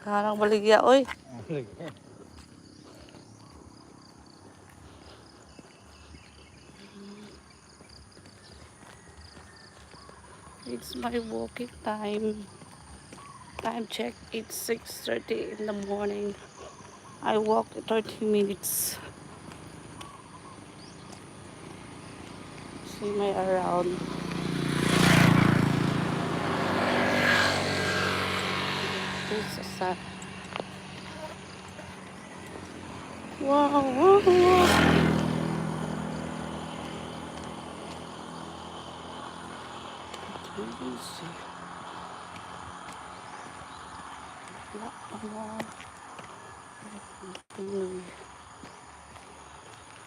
Karang baligya, oy. It's my walking time. Time check, it's 6:30 in the morning. I walked 30 minutes. See my around. It's a sun. Wow, wow, wow. Let me see.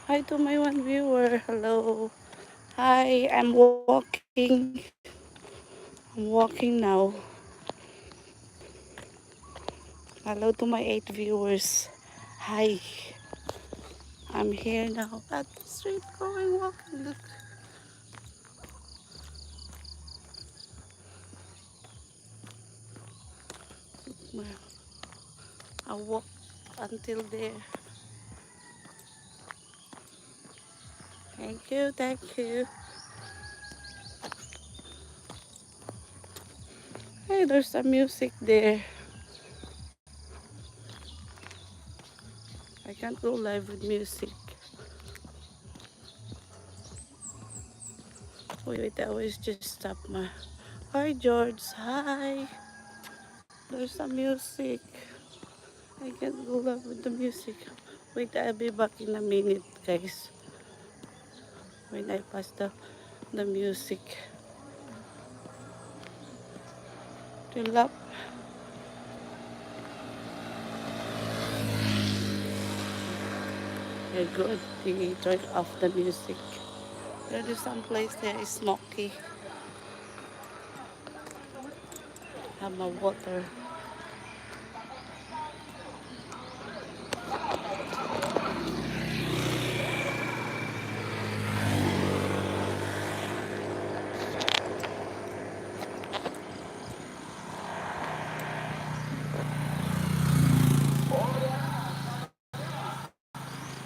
Hi to my one viewer. Hello. Hi, I'm walking. I'm walking now. Hello to my 8 viewers. Hi. I'm here now at the street going walking. Look. Well, I walk until there. Thank you, thank you. Hey, there's some music there. I can't go live with music. Wait, I always just stop my... Hi, George. Hi. There's some music. I can't go live with the music. Wait, I'll be back in a minute, guys. When I pass the music. Fill up. Okay, good. They turn off the music. There is some place there is smoky. Have my water.